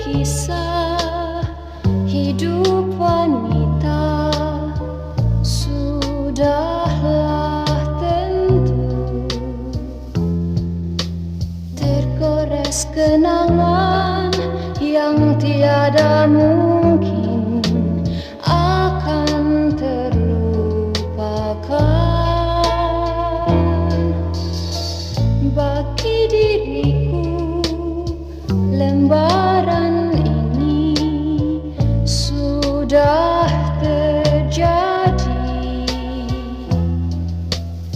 kisah hidup wanita sudahlah tentu tergores kenangan yang tiada mungkin akan terlupakan. Bagi diriku lembaran ini sudah terjadi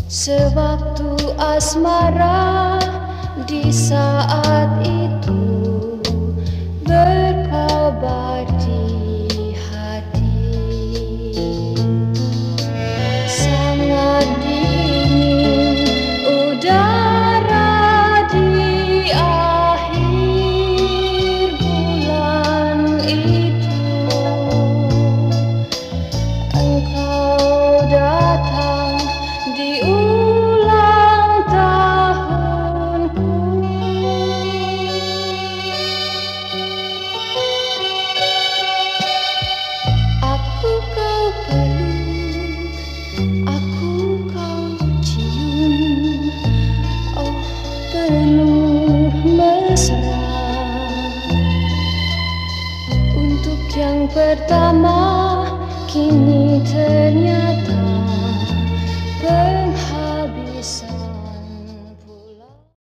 sewaktu asmara di saat itu berkabar di hati. Sangat dingin udara di akhir bulan itu. Engkau datang di ulang tahunku. Aku kau peluk, aku kau cium, oh penuh mesra. Untuk yang pertama kini ternyata